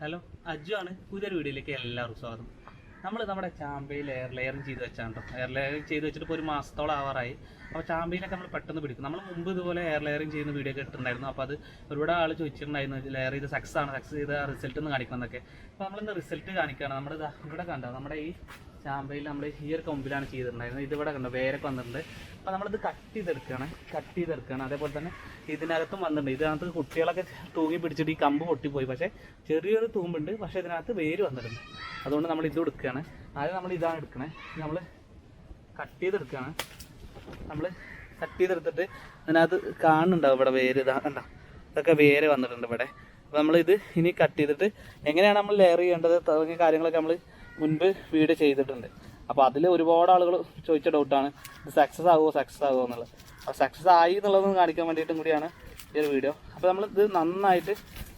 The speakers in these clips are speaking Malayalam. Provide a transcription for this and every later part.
ഹലോ, അജു ആണ്. പുതിയൊരു വീഡിയോയിലേക്ക് എല്ലാവർക്കും സ്വാഗതം. നമ്മുടെ ചാമ്പയിൽ ലെയറിങ് ചെയ്ത് വെച്ചാണ് കേട്ടോ. ലെയറിങ് ചെയ്ത് വെച്ചിട്ട് ഇപ്പോൾ ഒരു മാസത്തോളം ആവാറായി. അപ്പോൾ ചാമ്പയിലൊക്കെ നമ്മൾ പെട്ടെന്ന് പിടിക്കും. നമ്മൾ മുമ്പ് ഇതുപോലെ ലെയറിങ് ചെയ്യുന്ന വീഡിയോ ഒക്കെ ഇട്ടിട്ടുണ്ടായിരുന്നു. അപ്പോൾ അത് ഒരുപാട് ആൾ ചോദിച്ചിട്ടുണ്ടായിരുന്നു, ലെയർ ചെയ്ത് സക്സസ് ചെയ്ത റിസൾട്ട് ഒന്ന് കാണിക്കണം എന്നൊക്കെ. അപ്പോൾ നമ്മളിന്ന് റിസൾട്ട് കാണിക്കുകയാണ്. നമ്മുടെ ഇവിടെ കണ്ടോ, നമ്മുടെ ഈ ചാമ്പയിൽ നമ്മൾ ഈ ഒരു കൊമ്പിലാണ് ചെയ്തിട്ടുണ്ടായിരുന്നത്. ഇതിവിടെ കണ്ടോ വേരൊക്കെ വന്നിട്ടുണ്ട്. അപ്പോൾ നമ്മളിത് കട്ട് ചെയ്തെടുക്കുകയാണ്. അതേപോലെ തന്നെ ഇതിനകത്തും വന്നിട്ടുണ്ട്. ഇതിനകത്ത് കുട്ടികളൊക്കെ തൂങ്ങി പിടിച്ചിട്ട് ഈ കമ്പ് പൊട്ടിപ്പോയി. പക്ഷേ ചെറിയൊരു തൂമ്പുണ്ട്, പക്ഷേ ഇതിനകത്ത് വേര് വന്നിട്ടുണ്ട്. അതുകൊണ്ട് നമ്മൾ ഇത് എടുക്കുകയാണ്. ആദ്യം നമ്മൾ ഇതാണ് എടുക്കണേ. നമ്മൾ കട്ട് ചെയ്തെടുത്തിട്ട് ഇതിനകത്ത് കാണുന്നുണ്ടാവും ഇവിടെ വേര്. ഇതാ കണ്ടോ, ഇതൊക്കെ വേര് വന്നിട്ടുണ്ട് ഇവിടെ. അപ്പോൾ നമ്മളിത് ഇനി കട്ട് ചെയ്തിട്ട് എങ്ങനെയാണ് നമ്മൾ ലെയർ ചെയ്യേണ്ടത് തുടങ്ങിയ കാര്യങ്ങളൊക്കെ നമ്മൾ മുൻപ് വീഡിയോ ചെയ്തിട്ടുണ്ട്. അപ്പോൾ അതിൽ ഒരുപാട് ആളുകൾ ചോദിച്ച ഡൗട്ടാണ്, ഇത് സക്സസ് ആകുമോ എന്നുള്ളത്. അപ്പോൾ സക്സസ് ആയി എന്നുള്ളതൊന്ന് കാണിക്കാൻ വേണ്ടിയിട്ടും കൂടിയാണ് ഈ ഒരു വീഡിയോ. അപ്പോൾ നമ്മളിത് നന്നായിട്ട്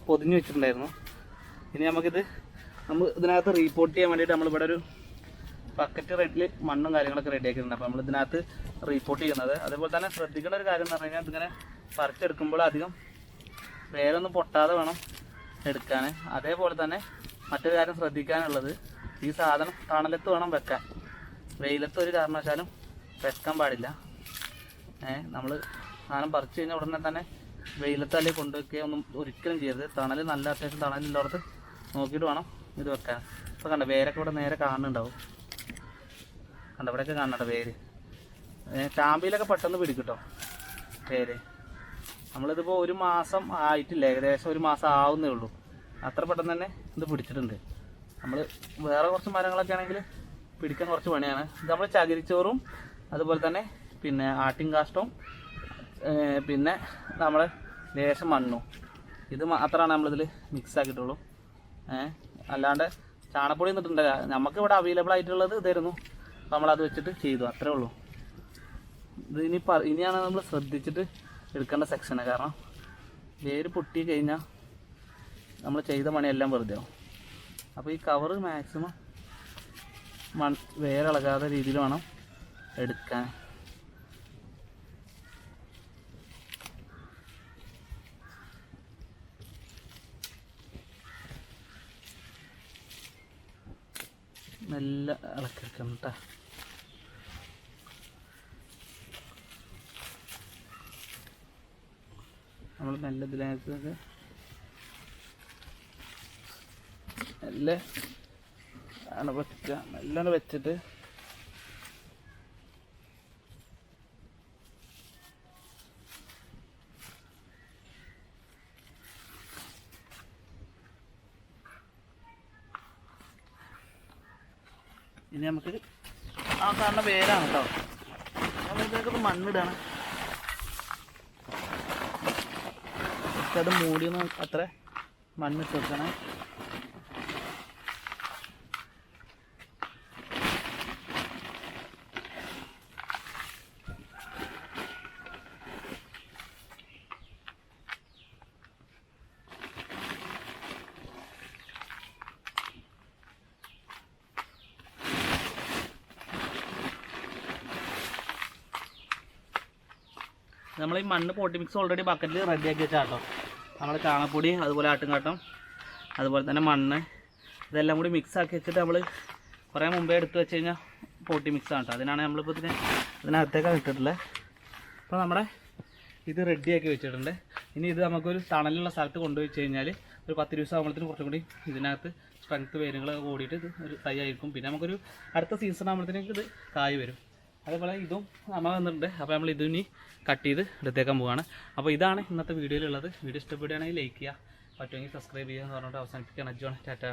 പൊതിഞ്ഞ് വെച്ചിട്ടുണ്ടായിരുന്നു. ഇനി നമ്മൾ ഇതിനകത്ത് റീപോർട്ട് ചെയ്യാൻ വേണ്ടിയിട്ട് നമ്മളിവിടെ ഒരു ബക്കറ്റ് റെഡിൽ മണ്ണും കാര്യങ്ങളൊക്കെ റെഡി ആക്കിയിട്ടുണ്ട്. അപ്പോൾ നമ്മൾ ഇതിനകത്ത് റീപോർട്ട് ചെയ്യുന്നത്. അതേപോലെ തന്നെ ശ്രദ്ധിക്കേണ്ട ഒരു കാര്യം എന്ന് പറഞ്ഞു കഴിഞ്ഞാൽ ഇതിങ്ങനെ പറിച്ചെടുക്കുമ്പോൾ അധികം വേരൊന്നും പൊട്ടാതെ വേണം എടുക്കാൻ. അതേപോലെ തന്നെ മറ്റൊരു കാര്യം ശ്രദ്ധിക്കാനുള്ളത്, ഈ സാധനം തണലത്ത് വേണം വെക്കാൻ. വെയിലത്ത് ഒരു കാരണവശാലും വെക്കാൻ പാടില്ല. നമ്മൾ സാധനം പറിച്ചു കഴിഞ്ഞാൽ ഉടനെ തന്നെ വെയിലത്ത് അല്ലെങ്കിൽ കൊണ്ടുവയ്ക്കുക ഒന്നും ഒരിക്കലും ചെയ്യരുത്. തണൽ നല്ല അത്യാവശ്യം തണലുള്ളടത്ത് നോക്കിയിട്ട് വേണം ഇത് വെക്കാൻ. ഇപ്പോൾ കണ്ട വേരൊക്കെ ഇവിടെ നേരെ കാണുന്നുണ്ടാവും. കണ്ട ഇവിടെയൊക്കെ കാണണ്ട വേര്. ചാമ്പയിലൊക്കെ പെട്ടെന്ന് പിടിക്കും വേര്. നമ്മളിതിപ്പോൾ ഒരു മാസം ആയിട്ടില്ല, ഏകദേശം ഒരു മാസം ആവുന്നേ ഉള്ളൂ. അത്ര പെട്ടെന്ന് തന്നെ ഇത് പിടിച്ചിട്ടുണ്ട്. നമ്മൾ വേറെ കുറച്ച് മരങ്ങളൊക്കെ ആണെങ്കിൽ പിടിക്കാൻ കുറച്ച് പണിയാണ്. ഇത് നമ്മൾ ചകിരിച്ചോറും അതുപോലെ തന്നെ പിന്നെ ആട്ടിൻകാഷ്ടവും പിന്നെ നമ്മൾ ലേശം മണ്ണും ഇത് മാത്രമാണ് നമ്മളിതിൽ മിക്സ് ആക്കിയിട്ടുള്ളൂ. അല്ലാണ്ട് ചാണപ്പൊടി നിന്നിട്ടുണ്ട്. നമുക്ക് ഇവിടെ അവൈലബിൾ ആയിട്ടുള്ളത് ഇതായിരുന്നു. അപ്പോൾ നമ്മളത് വെച്ചിട്ട് ചെയ്തു, അത്രേ ഉള്ളൂ. ഇത് ഇനിയാണ് നമ്മൾ ശ്രദ്ധിച്ചിട്ട് എടുക്കേണ്ട സെക്ഷന്. കാരണം വേര് പൊട്ടി കഴിഞ്ഞാൽ നമ്മൾ ചെയ്ത പണിയെല്ലാം വെറുതെ ആവും. അപ്പോൾ ഈ കവറ് മാക്സിമം വേരിളകാത്ത രീതിയിൽ വേണം എടുക്കാൻ. നല്ല ഇളക്കിയെടുക്കണം കേട്ടോ. നമ്മൾ നല്ല ഇതിനകത്തൊക്കെ നല്ല ആണ് വെക്കുക. നല്ലോണം വെച്ചിട്ട് ഇനി നമുക്ക് ആ കാണുന്ന വേരാണ് കേട്ടോ. നമ്മളിതൊക്കെ മണ്ണിടാണ്. അത് മൂടിയൊന്നും അത്ര മണ്ണിട്ട് വെക്കണം. നമ്മൾ ഈ മണ്ണ് പോട്ടി മിക്സ് ഓൾറെഡി ബക്കറ്റിൽ റെഡിയാക്കി വെച്ചാൽ കേട്ടോ. നമ്മൾ ചാണകപ്പൊടി അതുപോലെ ആട്ടുംകാട്ടം അതുപോലെ തന്നെ മണ്ണ് ഇതെല്ലാം കൂടി മിക്സ് ആക്കി വെച്ചിട്ട് നമ്മൾ കുറേ മുമ്പേ എടുത്ത് വെച്ച് കഴിഞ്ഞാൽ പോട്ടി മിക്സ് ആണ് കേട്ടോ. അതിനാണ് നമ്മളിപ്പോൾ ഇതിനകത്തേക്കാണ് ഇട്ടിട്ടുള്ളത്. അപ്പോൾ നമ്മുടെ ഇത് റെഡിയാക്കി വെച്ചിട്ടുണ്ട്. ഇനി ഇത് നമുക്കൊരു തണലുള്ള സ്ഥലത്ത് കൊണ്ടുവച്ച് കഴിഞ്ഞാൽ ഒരു 10 ദിവസം ആകുമ്പോഴത്തേനും കുറച്ചും കൂടി ഇതിനകത്ത് സ്ട്രെങ്ത്ത് വേരുകൾ കൂടിയിട്ട് ഇത് ഒരു തൈ ആയിരിക്കും. പിന്നെ നമുക്കൊരു അടുത്ത സീസൺ ആകുമ്പോഴത്തേക്ക് ഇത് കായ് വരും. അതേപോലെ ഇതും നമ്മൾ വന്നിട്ടുണ്ട്. അപ്പോൾ നമ്മൾ ഇതിനി കട്ട് ചെയ്ത് എടുത്തേക്കാൻ പോവുകയാണ്. അപ്പോൾ ഇതാണ് ഇന്നത്തെ വീഡിയോയിലുള്ളത്. വീഡിയോ ഇഷ്ടപ്പെടുകയാണെങ്കിൽ ലൈക്ക് ചെയ്യുക, പറ്റുമെങ്കിൽ സബ്സ്ക്രൈബ് ചെയ്യുക എന്ന് പറഞ്ഞിട്ട് അവസാനിപ്പിക്കുകയാണ്. അജു ആണ്. ടാറ്റ.